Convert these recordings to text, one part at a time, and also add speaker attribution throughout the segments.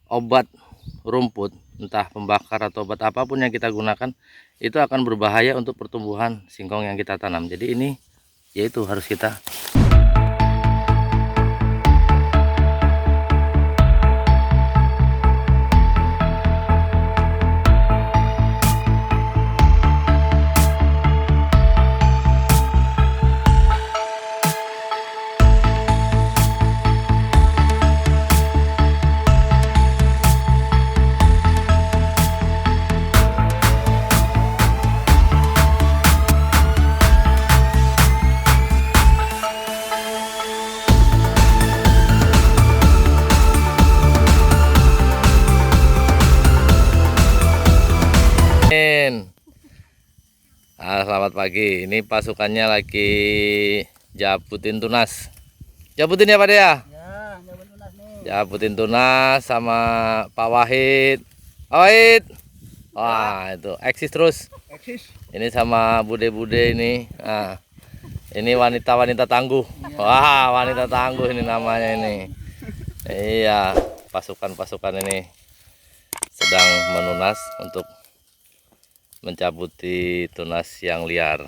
Speaker 1: obat rumput, entah pembakar atau obat apapun yang kita gunakan, itu akan berbahaya untuk pertumbuhan singkong yang kita tanam. Jadi ini yaitu harus kita selamat pagi. Ini pasukannya lagi jabutin tunas. Jabutin ya Pak Dea?
Speaker 2: Ya, jabut tunas nih.
Speaker 1: Jabutin tunas sama Pak Wahid. Pak Wahid. Wah, itu eksis terus.
Speaker 2: Eksis.
Speaker 1: Ini sama bude-bude ini. Nah, ini wanita-wanita tangguh. Wah, wanita tangguh ini namanya ini. Iya, pasukan-pasukan ini sedang menunas untuk mencabuti tunas yang liar.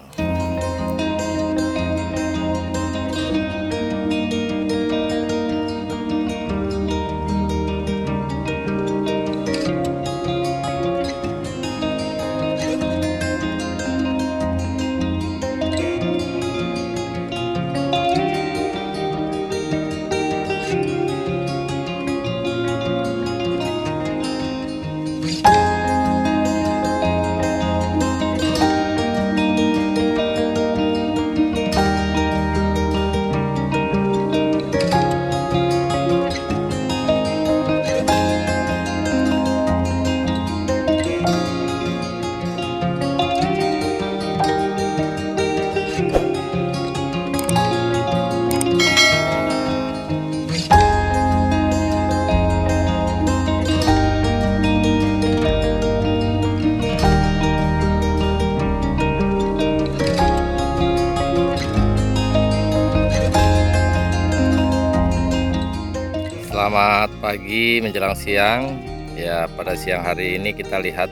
Speaker 1: Selamat pagi menjelang siang. Ya, pada siang hari ini kita lihat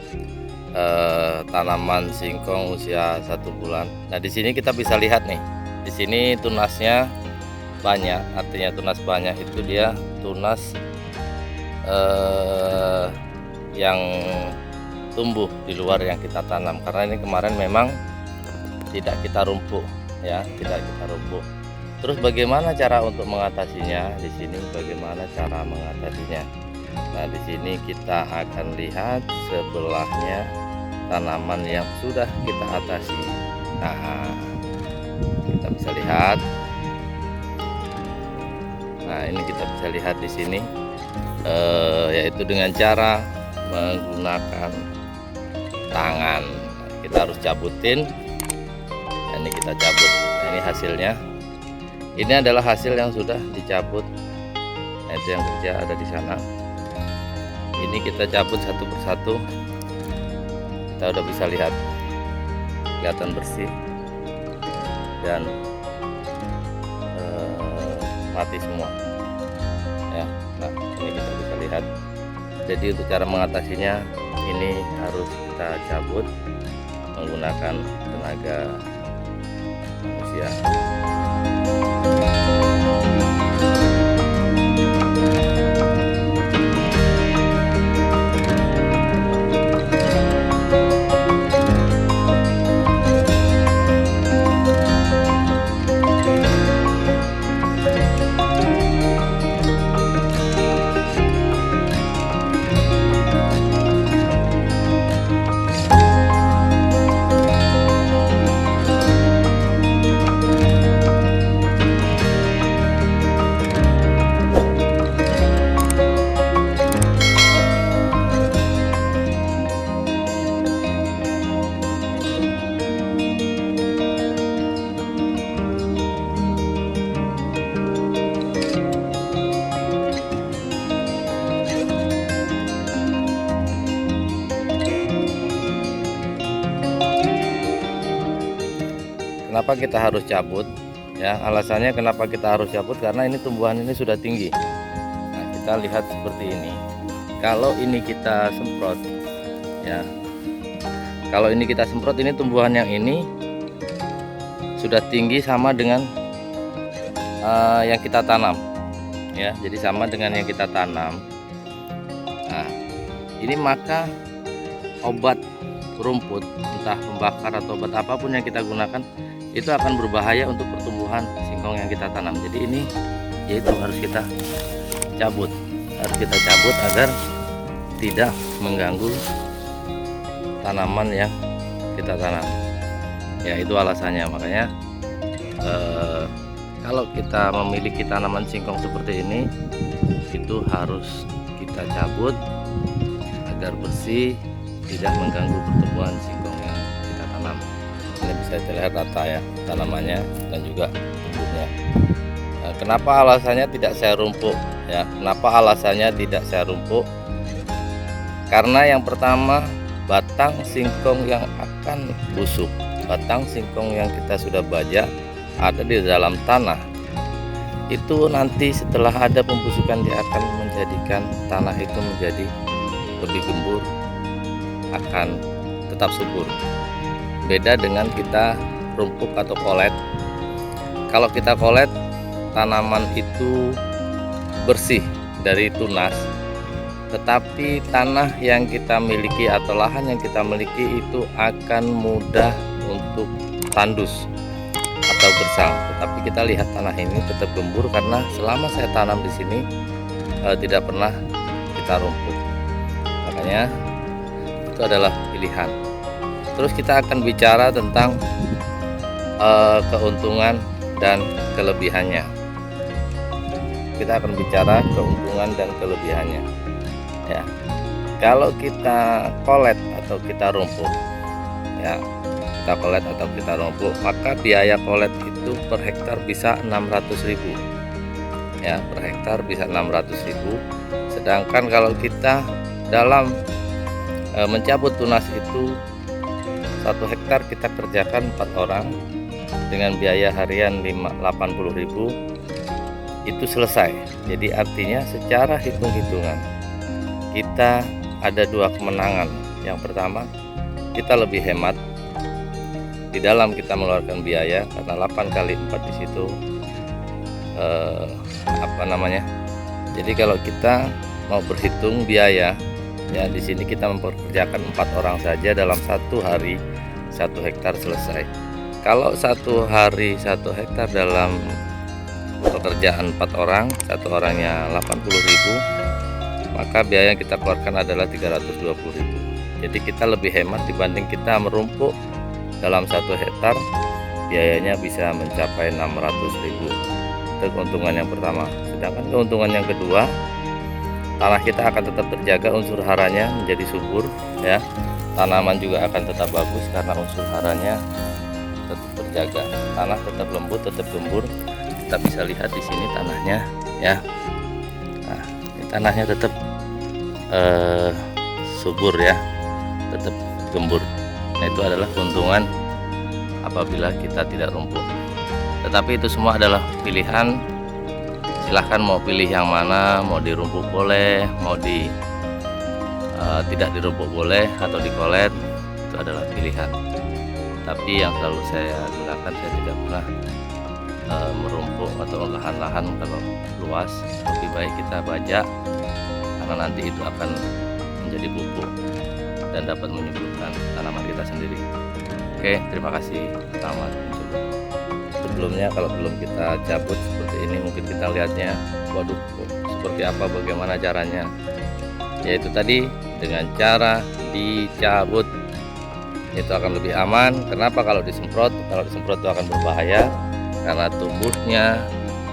Speaker 1: tanaman singkong usia 1 bulan. Nah, di sini kita bisa lihat nih. Di sini tunasnya banyak. Artinya tunas banyak itu dia tunas yang tumbuh di luar yang kita tanam. Karena ini kemarin memang tidak kita rumpuk, ya, tidak kita rumpuk. Terus bagaimana cara untuk mengatasinya? Di sini bagaimana cara mengatasinya? Nah, di sini kita akan lihat sebelahnya tanaman yang sudah kita atasi. Nah, kita bisa lihat. Nah, ini kita bisa lihat di sini, yaitu dengan cara menggunakan tangan. Kita harus cabutin. Nah, ini kita cabut. Nah, ini hasilnya. Ini adalah hasil yang sudah dicabut. Nah, itu yang kerja ada di sana. Ini kita cabut satu persatu. Kita udah bisa lihat, kelihatan bersih dan mati semua. Ya, nah ini kita bisa lihat. Jadi untuk cara mengatasinya, ini harus kita cabut menggunakan tenaga manusia. Kenapa kita harus cabut? Ya, alasannya kenapa kita harus cabut karena ini tumbuhan ini sudah tinggi. Nah, kita lihat seperti ini. kalau ini kita semprot ya, kalau ini kita semprot, ini tumbuhan yang ini sudah tinggi sama dengan yang kita tanam ya, jadi sama dengan yang kita tanam. Nah ini maka obat rumput, entah pembakar atau obat apapun yang kita gunakan, itu akan berbahaya untuk pertumbuhan singkong yang kita tanam. Jadi ini yaitu harus kita cabut, agar tidak mengganggu tanaman yang kita tanam ya. Itu alasannya, makanya kalau kita memiliki tanaman singkong seperti ini, itu harus kita cabut agar bersih, tidak mengganggu pertumbuhan singkong yang kita tanam. Ini bisa terlihat rata ya tanamannya dan juga tumbuhnya. Nah, kenapa alasannya tidak saya rumpuk ya? Kenapa alasannya tidak saya rumpuk? Karena yang pertama, batang singkong yang akan busuk, batang singkong yang kita sudah bajak ada di dalam tanah, itu nanti setelah ada pembusukan dia akan menjadikan tanah itu menjadi lebih gembur, akan tetap subur. Beda dengan kita rumpuk atau kolet. Kalau kita kolet, tanaman itu bersih dari tunas, tetapi tanah yang kita miliki atau lahan yang kita miliki itu akan mudah untuk tandus atau gersang. Tetapi kita lihat tanah ini tetap gembur karena selama saya tanam di sini tidak pernah kita rumput. Makanya itu adalah pilihan. Terus kita akan bicara tentang keuntungan dan kelebihannya. Kita akan bicara keuntungan dan kelebihannya ya. Kalau kita kolet atau kita rumpuk ya, kita kolet atau kita rumpuk, maka biaya kolet itu per hektar bisa 600.000 ya, per hektar bisa 600.000. Sedangkan kalau kita dalam mencabut tunas itu 1 hektar kita kerjakan 4 orang dengan biaya harian 80.000, itu selesai. Jadi artinya secara hitung-hitungan kita ada 2 kemenangan. Yang pertama, kita lebih hemat di dalam kita mengeluarkan biaya karena 8 kali 4 di situ jadi kalau kita mau berhitung biaya ya, di sini kita mempekerjakan 4 orang saja dalam 1 hari 1 hektar selesai. Kalau 1 hari 1 hektar dalam pekerjaan 4 orang, 1 orangnya 80.000, maka biaya yang kita keluarkan adalah 320.000. Jadi kita lebih hemat dibanding kita merumpuk dalam 1 hektar, biayanya bisa mencapai 600.000. Itu keuntungan yang pertama. Sedangkan keuntungan yang kedua, tanah kita akan tetap terjaga unsur haranya menjadi subur ya. Tanaman juga akan tetap bagus karena unsur haranya tetap terjaga. Tanah tetap lembut, tetap gembur. Kita bisa lihat di sini tanahnya ya. Nah, ini tanahnya tetap subur ya, tetap gembur. Nah, itu adalah keuntungan apabila kita tidak rumpuk. Tetapi itu semua adalah pilihan. Silahkan mau pilih yang mana, mau dirumpuk boleh, mau tidak dirumpuk boleh, atau dikolet, itu adalah pilihan. Tapi yang selalu saya gunakan, saya tidak pernah merumpuk atau lahan-lahan kalau luas. Lebih baik kita bajak karena nanti itu akan menjadi pupuk dan dapat menyuburkan tanaman kita sendiri. Oke, terima kasih. Selamat mencoba. Sebelumnya kalau belum kita cabut seperti ini, mungkin kita lihatnya, waduh, seperti apa, bagaimana caranya. Yaitu tadi dengan cara dicabut, itu akan lebih aman. Kenapa? Kalau disemprot itu akan berbahaya karena tumbuhnya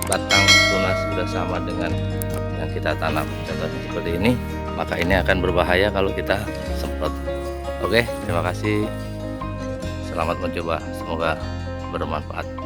Speaker 1: batang tunas sudah sama dengan yang kita tanam. Contohnya seperti ini, maka ini akan berbahaya kalau kita semprot. Oke, terima kasih. Selamat mencoba, semoga bermanfaat.